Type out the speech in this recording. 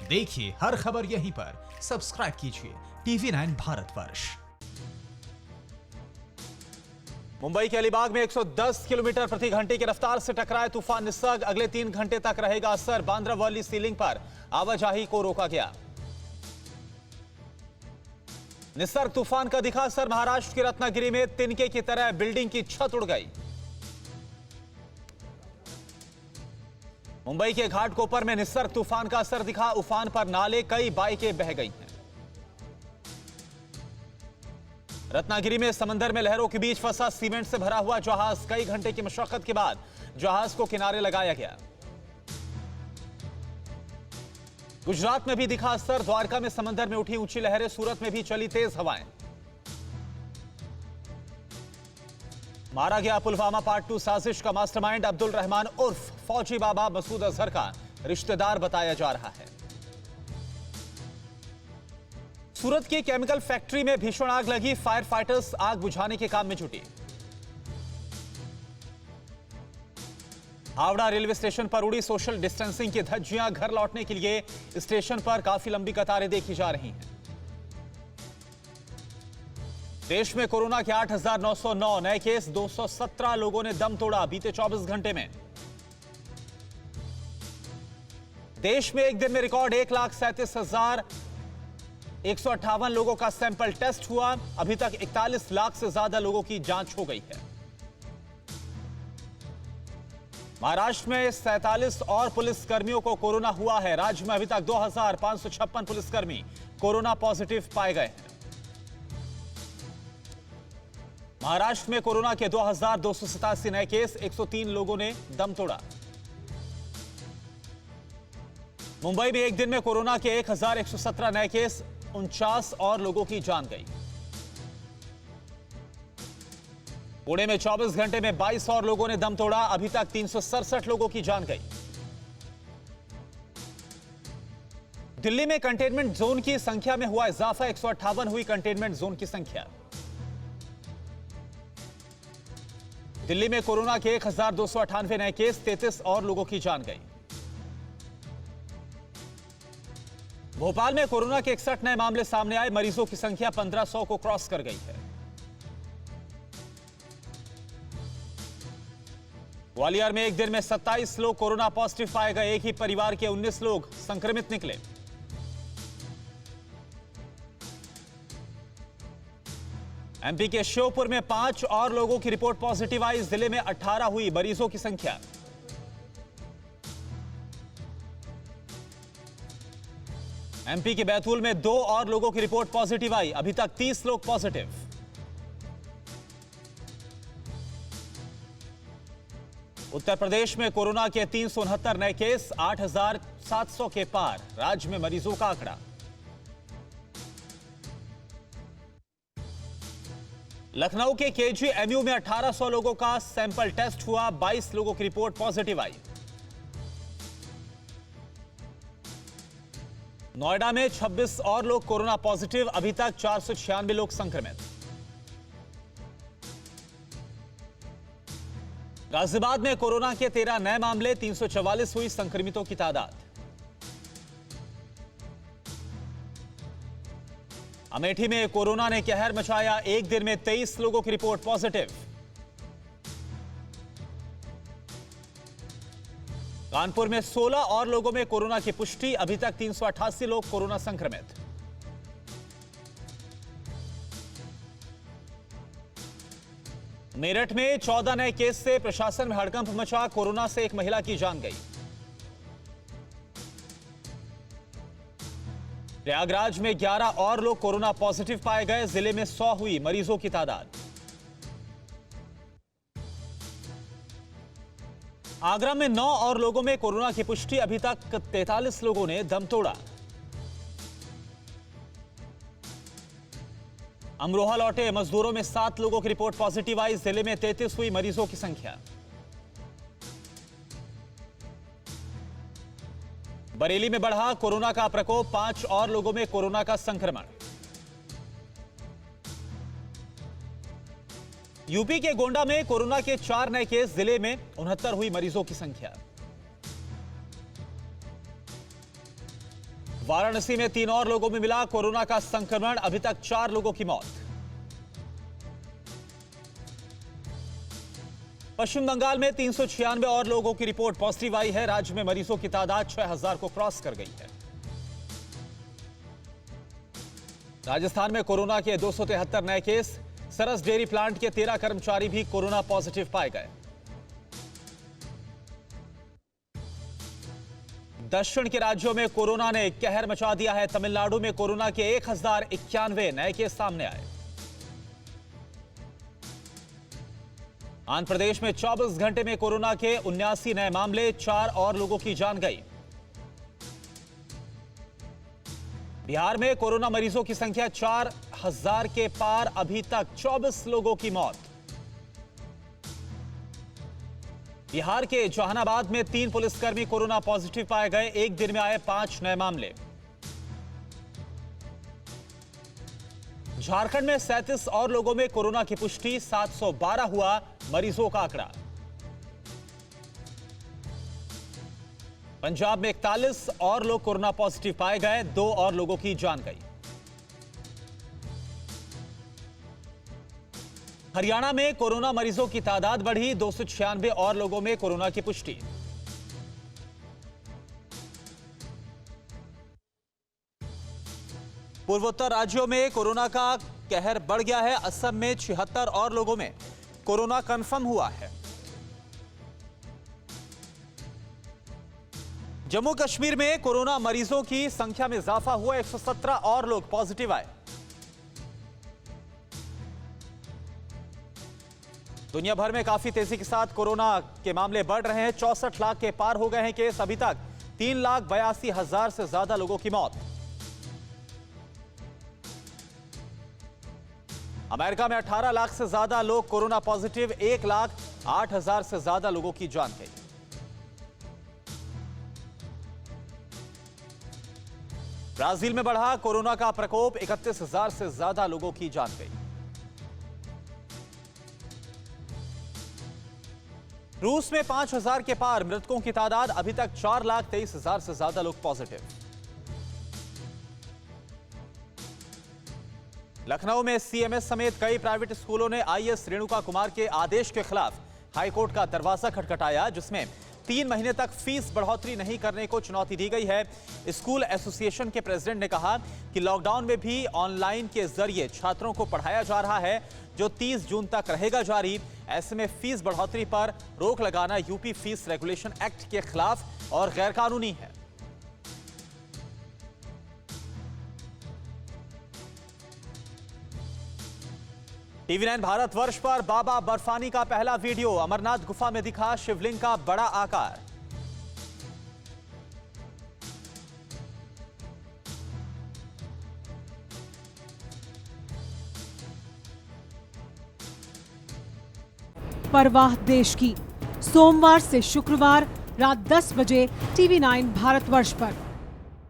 देखिए हर खबर यहीं पर, सब्सक्राइब कीजिए TV9 भारतवर्ष। मुंबई के अलीबाग में 110 किलोमीटर प्रति घंटे की रफ्तार से टकराए तूफान निसर्ग। अगले 3 घंटे तक रहेगा असर। बांद्रा वर्ली सीलिंग पर आवाजाही को रोका गया। निसर्ग तूफान का दिखा असर। महाराष्ट्र के रत्नागिरी में तिनके की तरह बिल्डिंग की छत उड़ गई। मुंबई के घाटकोपर में निसर्ग तूफान का असर दिखा। उफान पर नाले, कई बाइकें बह गई हैं। रत्नागिरी में समंदर में लहरों के बीच फंसा सीमेंट से भरा हुआ जहाज। कई घंटे की मशक्कत के बाद जहाज को किनारे लगाया गया। गुजरात में भी दिखा असर। द्वारका में समंदर में उठी ऊंची लहरें। सूरत में भी चली तेज हवाएं। मारा गया पुलवामा पार्ट 2 साजिश का मास्टरमाइंड अब्दुल रहमान उर्फ फौजी बाबा मसूद अजहर का रिश्तेदार बताया जा रहा है। सूरत की केमिकल फैक्ट्री में भीषण आग लगी। फायर फाइटर्स आग बुझाने के काम में जुटी। हावड़ा रेलवे स्टेशन पर उड़ी सोशल डिस्टेंसिंग की धज्जियां। घर लौटने के लिए स्टेशन पर काफी लंबी कतारें देखी जा रही हैं। देश में कोरोना के 8,909 नए केस। 217 लोगों ने दम तोड़ा बीते 24 घंटे में। देश में एक दिन में रिकॉर्ड 1,37,158 लोगों का सैंपल टेस्ट हुआ। अभी तक 41 लाख से ज्यादा लोगों की जांच हो गई है। महाराष्ट्र में 47 और पुलिसकर्मियों को कोरोना हुआ है। राज्य में अभी तक 2,556 पुलिसकर्मी कोरोना पॉजिटिव पाए गए हैं। महाराष्ट्र में कोरोना के 2,287 नए केस। 103 लोगों ने दम तोड़ा। मुंबई में एक दिन में कोरोना के 1,117 नए केस। 49 और लोगों की जान गई। पुणे में 24 घंटे में 22 और लोगों ने दम तोड़ा। अभी तक 367 लोगों की जान गई। दिल्ली में कंटेनमेंट जोन की संख्या में हुआ इजाफा। 158 हुई कंटेनमेंट जोन की संख्या। दिल्ली में कोरोना के 1,298 नए केस। 33 और लोगों की जान गई। भोपाल में कोरोना के 61 नए मामले सामने आए। मरीजों की संख्या 1500 को क्रॉस कर गई है। ग्वालियर में एक दिन में 27 लोग कोरोना पॉजिटिव पाए गए। एक ही परिवार के 19 लोग संक्रमित निकले। एमपी के श्योपुर में 5 और लोगों की रिपोर्ट पॉजिटिव आई। जिले में 18 हुई मरीजों की संख्या। एमपी के बैतूल में 2 और लोगों की रिपोर्ट पॉजिटिव आई। अभी तक 30 लोग पॉजिटिव। उत्तर प्रदेश में कोरोना के 369 नए केस। 8,700 के पार राज्य में मरीजों का आंकड़ा। लखनऊ के केजीएमयू में 1800 लोगों का सैंपल टेस्ट हुआ। 22 लोगों की रिपोर्ट पॉजिटिव आई। नोएडा में 26 और लोग कोरोना पॉजिटिव। अभी तक 496 लोग संक्रमित। गाजियाबाद में कोरोना के 13 नए मामले। 344 हुई संक्रमितों की तादाद। अमेठी में कोरोना ने कहर मचाया। एक दिन में 23 लोगों की रिपोर्ट पॉजिटिव। कानपुर में 16 और लोगों में कोरोना की पुष्टि। अभी तक 388 लोग कोरोना संक्रमित। मेरठ में 14 नए केस से प्रशासन में हड़कंप मचा। कोरोना से एक महिला की जान गई। प्रयागराज में 11 और लोग कोरोना पॉजिटिव पाए गए। जिले में 100 हुई मरीजों की तादाद। आगरा में 9 और लोगों में कोरोना की पुष्टि। अभी तक 43 लोगों ने दम तोड़ा। अमरोहा लौटे मजदूरों में 7 लोगों की रिपोर्ट पॉजिटिव आई। जिले में 33 हुई मरीजों की संख्या। बरेली में बढ़ा कोरोना का प्रकोप। 5 और लोगों में कोरोना का संक्रमण। यूपी के गोंडा में कोरोना के 4 नए केस। जिले में 69 हुई मरीजों की संख्या। वाराणसी में 3 और लोगों में मिला कोरोना का संक्रमण, अभी तक 4 लोगों की मौत। पश्चिम बंगाल में 396 और लोगों की रिपोर्ट पॉजिटिव आई है। राज्य में मरीजों की तादाद 6000 को क्रॉस कर गई है। राजस्थान में कोरोना के 273 नए केस। सरस डेयरी प्लांट के 13 कर्मचारी भी कोरोना पॉजिटिव पाए गए। दक्षिण के राज्यों में कोरोना ने कहर मचा दिया है। तमिलनाडु में कोरोना के 1091 नए केस सामने आए। आंध्र प्रदेश में 24 घंटे में कोरोना के 79 नए मामले, 4 और लोगों की जान गई। बिहार में कोरोना मरीजों की संख्या 4000 के पार, अभी तक 24 लोगों की मौत। बिहार के जहानाबाद में 3 पुलिसकर्मी कोरोना पॉजिटिव पाए गए। एक दिन में आए 5 नए मामले। झारखंड में 37 और लोगों में कोरोना की पुष्टि, 712 हुआ मरीजों का आंकड़ा। पंजाब में 41 और लोग कोरोना पॉजिटिव पाए गए, 2 और लोगों की जान गई। हरियाणा में कोरोना मरीजों की तादाद बढ़ी, 296 और लोगों में कोरोना की पुष्टि। पूर्वोत्तर राज्यों में कोरोना का कहर बढ़ गया है। असम में 76 और लोगों में कोरोना कंफर्म हुआ है। जम्मू कश्मीर में कोरोना मरीजों की संख्या में इजाफा हुआ, 117 और लोग पॉजिटिव आए। दुनिया भर में काफी तेजी के साथ कोरोना के मामले बढ़ रहे हैं। 64 लाख के पार हो गए हैं केस। अभी तक 3,82,000 से ज्यादा लोगों की मौत। अमेरिका में 18 लाख से ज्यादा लोग कोरोना पॉजिटिव, 1,08,000 से ज्यादा लोगों की जान गई। ब्राजील में बढ़ा कोरोना का प्रकोप, 31,000 से ज्यादा लोगों की जान गई। रूस में 5,000 के पार मृतकों की तादाद, अभी तक 4,23,000 से ज्यादा लोग पॉजिटिव। लखनऊ में सीएमएस समेत कई प्राइवेट स्कूलों ने आईएएस रेणुका कुमार के आदेश के खिलाफ हाईकोर्ट का दरवाजा खटखटाया, जिसमें 3 महीने तक फीस बढ़ोतरी नहीं करने को चुनौती दी गई है। स्कूल एसोसिएशन के प्रेसिडेंट ने कहा कि लॉकडाउन में भी ऑनलाइन के जरिए छात्रों को पढ़ाया जा रहा है, जो 30 जून तक रहेगा जारी। ऐसे में फीस बढ़ोतरी पर रोक लगाना यूपी फीस रेगुलेशन एक्ट के खिलाफ और गैरकानूनी है। टीवी 9 भारतवर्ष पर बाबा बर्फानी का पहला वीडियो। अमरनाथ गुफा में दिखा शिवलिंग का बड़ा आकार। परवाह देश की, सोमवार से शुक्रवार रात 10 बजे टीवी 9 भारतवर्ष पर।